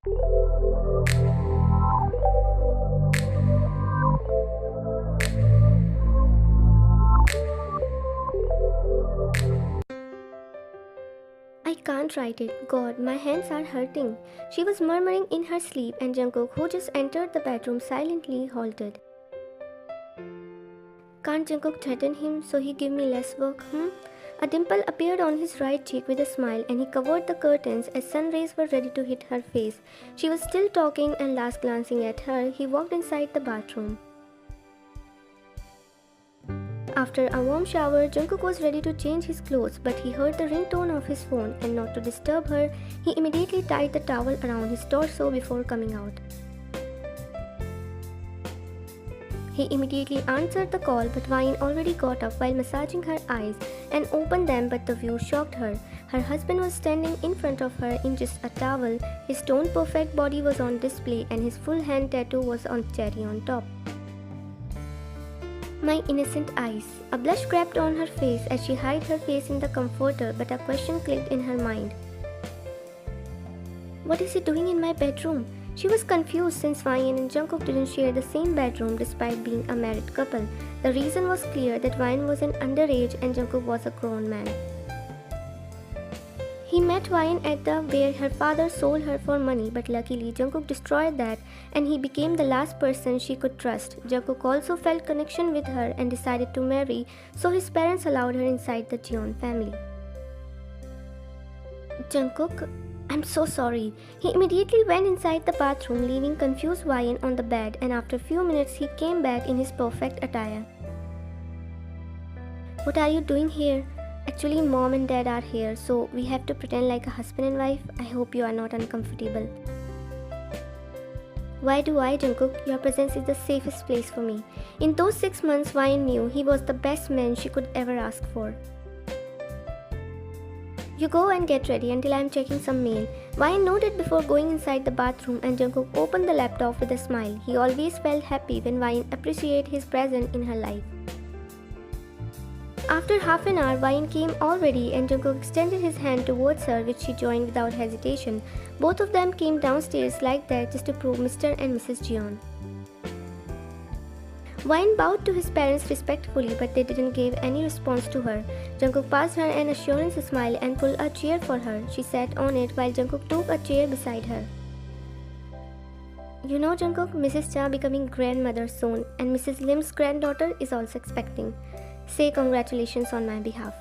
I can't write it. God, my hands are hurting. She was murmuring in her sleep, and Jungkook, who just entered the bedroom, silently halted. Can't Jungkook threaten him so he give me less work, A dimple appeared on his right cheek with a smile, and he covered the curtains as sun rays were ready to hit her face. She was still talking, and last glancing at her, he walked inside the bathroom. After a warm shower, Jungkook was ready to change his clothes, but he heard the ringtone of his phone, and not to disturb her, he immediately tied the towel around his torso before coming out. He immediately answered the call, but Wine already got up while massaging her eyes and opened them, but the view shocked her. Her husband was standing in front of her in just a towel. His stone-perfect body was on display, and his full hand tattoo was on cherry on top. My innocent eyes. A blush crept on her face as she hid her face in the comforter, but a question clicked in her mind. What is he doing in my bedroom? She was confused since Wine and Jungkook didn't share the same bedroom despite being a married couple. The reason was clear that Wine was an underage and Jungkook was a grown man. He met Wine at the where her father sold her for money, but luckily Jungkook destroyed that and he became the last person she could trust. Jungkook also felt connection with her and decided to marry, so his parents allowed her inside the Jeon family. Jungkook, I'm so sorry. He immediately went inside the bathroom, leaving confused Wine on the bed, and after a few minutes he came back in his perfect attire. What are you doing here? Actually, mom and dad are here, so we have to pretend like a husband and wife. I hope you are not uncomfortable. Why do I, Jungkook? Your presence is the safest place for me. In those 6 months, Wine knew he was the best man she could ever ask for. You go and get ready until I am checking some mail. Wine nodded before going inside the bathroom, and Jungkook opened the laptop with a smile. He always felt happy when Wine appreciated his presence in her life. After half an hour, Wine came all ready and Jungkook extended his hand towards her, which she joined without hesitation. Both of them came downstairs like that just to prove Mr. and Mrs. Jeon. Wine bowed to his parents respectfully, but they didn't give any response to her. Jungkook passed her an assurance smile and pulled a chair for her. She sat on it while Jungkook took a chair beside her. You know, Jungkook, Mrs. Cha becoming grandmother soon, and Mrs. Lim's granddaughter is also expecting. Say congratulations on my behalf.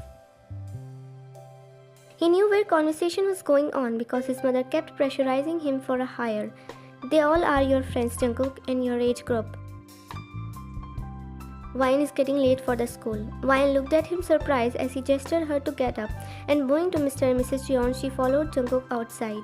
He knew where conversation was going on because his mother kept pressurizing him for a hire. They all are your friends, Jungkook, in your age group. Wine is getting late for the school. Wine looked at him surprised as he gestured her to get up, and bowing to Mr. and Mrs. Jeon, she followed Jungkook outside.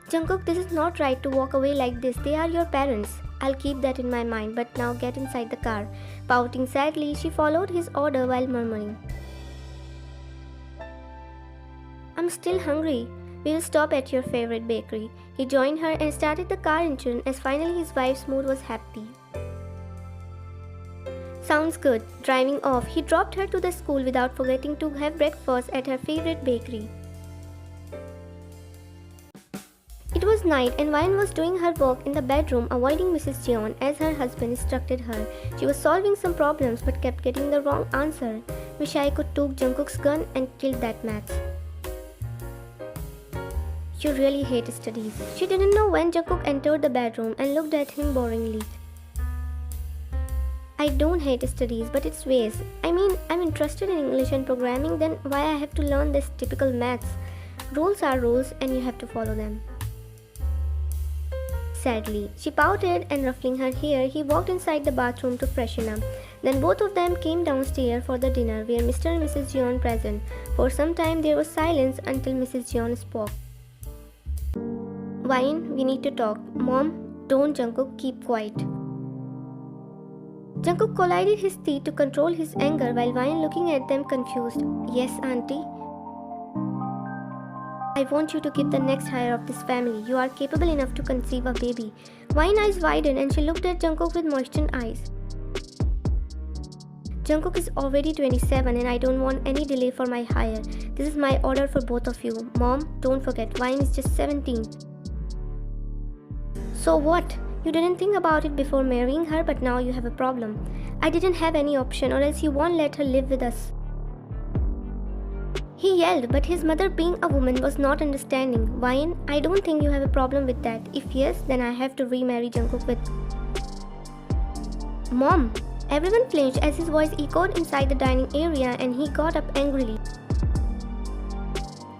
Jungkook, this is not right to walk away like this. They are your parents. I'll keep that in my mind, but now get inside the car. Pouting sadly, she followed his order while murmuring, I'm still hungry. We will stop at your favorite bakery. He joined her and started the car engine as finally his wife's mood was happy. Sounds good. Driving off, he dropped her to the school without forgetting to have breakfast at her favorite bakery. It was night and Wine was doing her work in the bedroom, avoiding Mrs. Jeon as her husband instructed her. She was solving some problems but kept getting the wrong answer. Wish I could took Jungkook's gun and killed that maths. You really hate studies. She didn't know when Jungkook entered the bedroom and looked at him boringly. I don't hate studies, but it's ways. I mean, I'm interested in English and programming, then why I have to learn this typical maths? Rules are rules and you have to follow them. Sadly, she pouted and ruffling her hair, he walked inside the bathroom to freshen up. Then both of them came downstairs for the dinner where Mr. and Mrs. Jeon present. For some time there was silence until Mrs. Jeon spoke. Wine, we need to talk. Mom, don't Jungkook, keep quiet. Jungkook collided his teeth to control his anger while Wine looking at them confused. Yes, auntie. I want you to give the next hire of this family. You are capable enough to conceive a baby. Wine's eyes widened and she looked at Jungkook with moistened eyes. Jungkook is already 27 and I don't want any delay for my hire. This is my order for both of you. Mom, don't forget, Wine is just 17. So what? You didn't think about it before marrying her, but now you have a problem. I didn't have any option, or else you won't let her live with us. He yelled, but his mother, being a woman, was not understanding. Wine, I don't think you have a problem with that. If yes, then I have to remarry Jungkook with... Mom! Everyone flinched as his voice echoed inside the dining area and he got up angrily.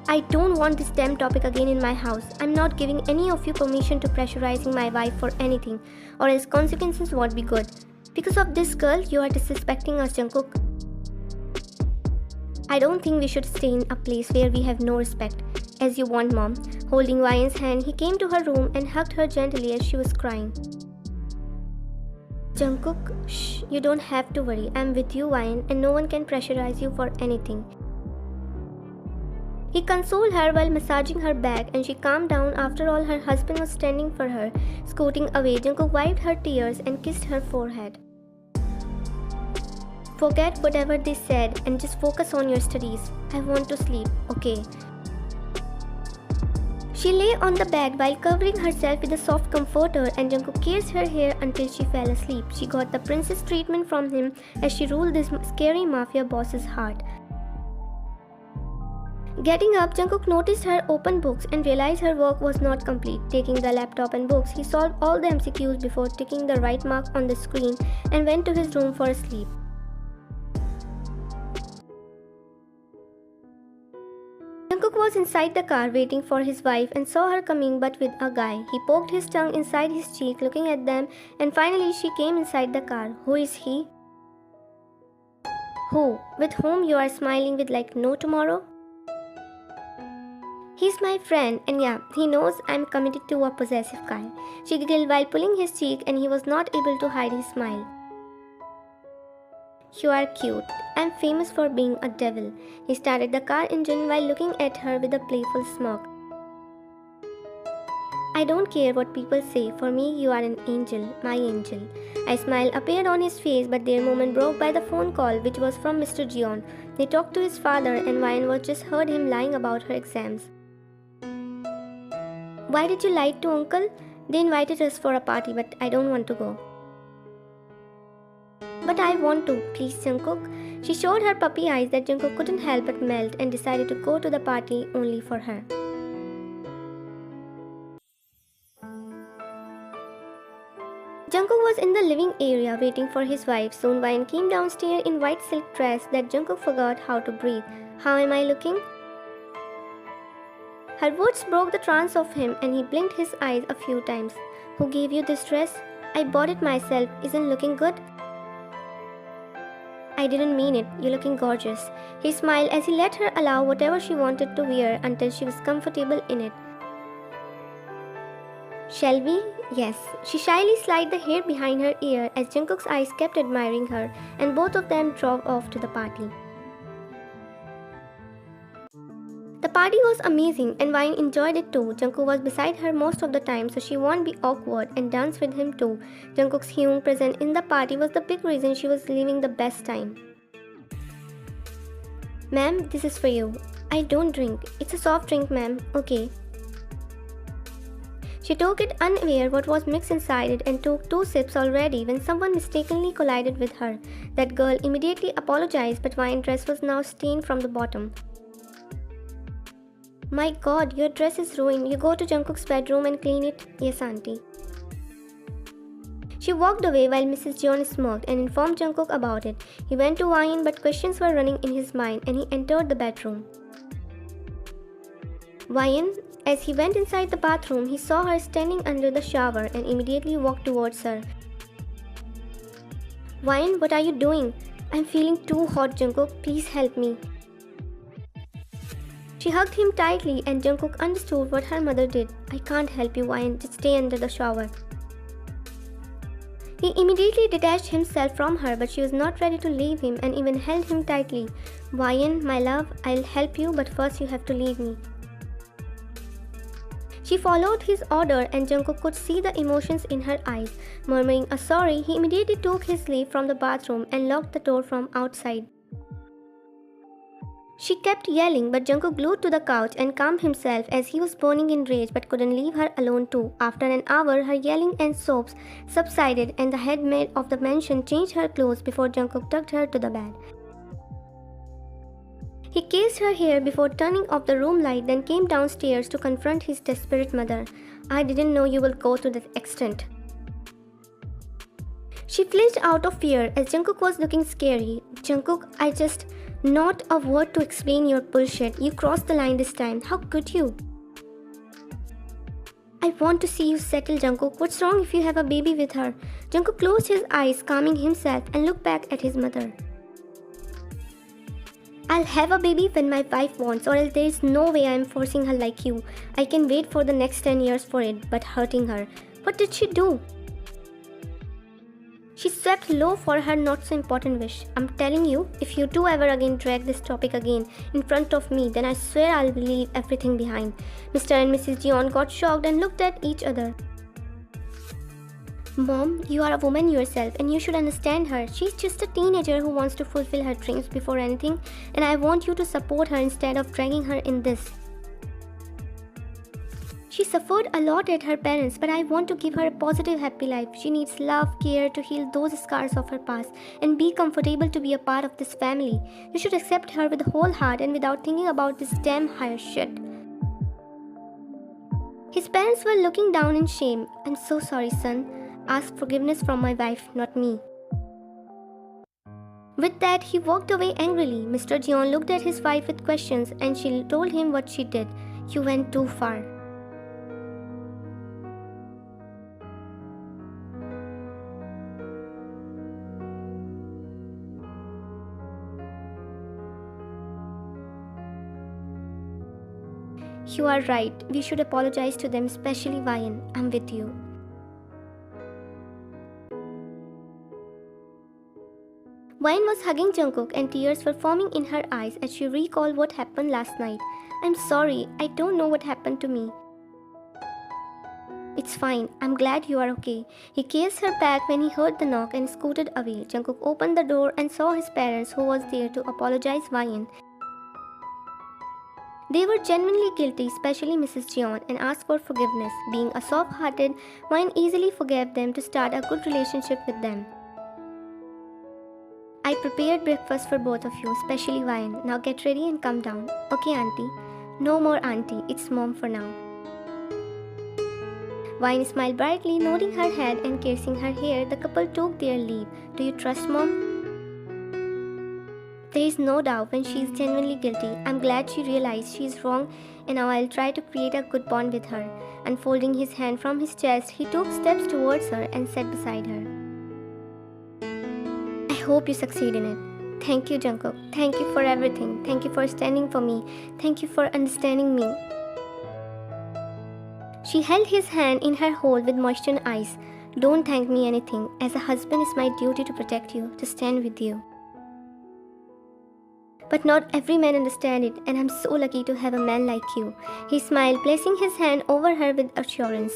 I don't want this damn topic again in my house. I'm not giving any of you permission to pressurizing my wife for anything, or else consequences won't be good. Because of this girl, you are disrespecting us, Jungkook. I don't think we should stay in a place where we have no respect. As you want, Mom. Holding Ryan's hand, he came to her room and hugged her gently as she was crying. Jungkook, shh, you don't have to worry. I'm with you, Ryan, and no one can pressurize you for anything. He consoled her while massaging her back, and she calmed down. After all, her husband was standing for her. Scooting away, Jungkook wiped her tears and kissed her forehead. Forget whatever they said and just focus on your studies. I want to sleep, okay? She lay on the bed while covering herself with a soft comforter, and Jungkook kissed her hair until she fell asleep. She got the princess treatment from him as she ruled this scary mafia boss's heart. Getting up, Jungkook noticed her open books and realized her work was not complete. Taking the laptop and books, he solved all the MCQs before ticking the right mark on the screen and went to his room for a sleep. Jungkook was inside the car waiting for his wife and saw her coming but with a guy. He poked his tongue inside his cheek looking at them, and finally she came inside the car. Who is he? Who? With whom you are smiling with like no tomorrow? He's my friend, and yeah, he knows I'm committed to a possessive guy. She giggled while pulling his cheek, and he was not able to hide his smile. You are cute. I'm famous for being a devil. He started the car engine while looking at her with a playful smirk. I don't care what people say. For me, you are an angel, my angel. A smile appeared on his face, but their moment broke by the phone call, which was from Mr. Jeon. They talked to his father, and Ryan was just heard him lying about her exams. Why did you lie to Uncle? They invited us for a party, but I don't want to go. But I want to, please Jungkook. She showed her puppy eyes that Jungkook couldn't help but melt and decided to go to the party only for her. Jungkook was in the living area waiting for his wife. Soon Ryan came downstairs in white silk dress that Jungkook forgot how to breathe. How am I looking? Her words broke the trance of him and he blinked his eyes a few times. Who gave you this dress? I bought it myself. Isn't looking good? I didn't mean it. You're looking gorgeous. He smiled as he let her allow whatever she wanted to wear until she was comfortable in it. Shall we? Yes. She shyly slid the hair behind her ear as Jungkook's eyes kept admiring her, and both of them drove off to the party. The party was amazing and Vine enjoyed it too. Jungkook was beside her most of the time so she won't be awkward and danced with him too. Jungkook's huge presence in the party was the big reason she was living the best time. Ma'am, this is for you. I don't drink. It's a soft drink, ma'am. Okay. She took it unaware what was mixed inside it and took 2 sips already when someone mistakenly collided with her. That girl immediately apologized, but Vine's dress was now stained from the bottom. My god, your dress is ruined. You go to Jungkook's bedroom and clean it. Yes, auntie. She walked away while Mrs. Jeon smirked and informed Jungkook about it. He went to Vine, but questions were running in his mind and he entered the bedroom. Vine, as he went inside the bathroom, he saw her standing under the shower and immediately walked towards her. Vine, what are you doing? I'm feeling too hot, Jungkook. Please help me. She hugged him tightly and Jungkook understood what her mother did. I can't help you, Vine. Just stay under the shower. He immediately detached himself from her, but she was not ready to leave him and even held him tightly. Vine, my love, I'll help you, but first you have to leave me. She followed his order and Jungkook could see the emotions in her eyes. Murmuring a sorry, he immediately took his leave from the bathroom and locked the door from outside. She kept yelling, but Jungkook glued to the couch and calmed himself as he was burning in rage but couldn't leave her alone too. After an hour, her yelling and sobs subsided and the head maid of the mansion changed her clothes before Jungkook tucked her to the bed. He kissed her hair before turning off the room light, then came downstairs to confront his desperate mother. "I didn't know you would go to that extent." She flinched out of fear as Jungkook was looking scary. "Jungkook, I just... not a word to explain your bullshit. You crossed the line this time. How could you?" "I want to see you settle, Jungkook. What's wrong if you have a baby with her?" Jungkook closed his eyes, calming himself, and looked back at his mother. "I'll have a baby when my wife wants, or else there's no way I'm forcing her like you. I can wait for the next 10 years for it, but hurting her. What did she do?" She swept low for her not so important wish. "I'm telling you, if you two ever again drag this topic again in front of me, then I swear I'll leave everything behind." Mr. and Mrs. Jeon got shocked and looked at each other. "Mom, you are a woman yourself and you should understand her. She's just a teenager who wants to fulfill her dreams before anything, and I want you to support her instead of dragging her in this. She suffered a lot at her parents, but I want to give her a positive, happy life. She needs love, care to heal those scars of her past and be comfortable to be a part of this family. You should accept her with the whole heart and without thinking about this damn Heir shit." His parents were looking down in shame. "I'm so sorry, son. Ask forgiveness from my wife, not me." With that, he walked away angrily. Mr. Jeon looked at his wife with questions and she told him what she did. "You went too far." "You are right. We should apologize to them, especially Vian. I'm with you." Vian was hugging Jungkook and tears were forming in her eyes as she recalled what happened last night. "I'm sorry. I don't know what happened to me." "It's fine. I'm glad you are okay." He kissed her back when he heard the knock and scooted away. Jungkook opened the door and saw his parents, who was there to apologize Vian. They were genuinely guilty, especially Mrs. Jeon, and asked for forgiveness. Being a soft-hearted, Vian easily forgave them to start a good relationship with them. "I prepared breakfast for both of you, especially Vian. Now get ready and come down." "Okay, auntie." "No more auntie, it's mom for now." Vian smiled brightly, nodding her head and kissing her hair. The couple took their leave. "Do you trust mom?" "There is no doubt when she is genuinely guilty. I'm glad she realized she is wrong and now I'll try to create a good bond with her." Unfolding his hand from his chest, he took steps towards her and sat beside her. "I hope you succeed in it." "Thank you, Jungkook. Thank you for everything. Thank you for standing for me. Thank you for understanding me." She held his hand in her hold with moistened eyes. "Don't thank me anything. As a husband, it's my duty to protect you, to stand with you. But not every man understands it, and I'm so lucky to have a man like you." He smiled, placing his hand over her with assurance.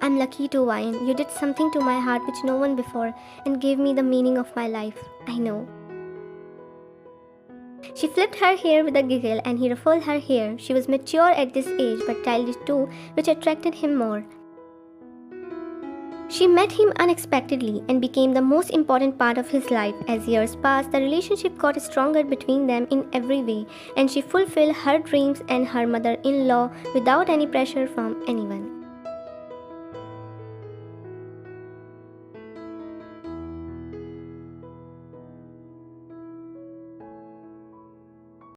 "I'm lucky too, Vian. You did something to my heart which no one before, and gave me the meaning of my life. I know." She flipped her hair with a giggle and he ruffled her hair. She was mature at this age, but childish too, which attracted him more. She met him unexpectedly and became the most important part of his life. As years passed, the relationship got stronger between them in every way, and she fulfilled her dreams and her mother-in-law without any pressure from anyone.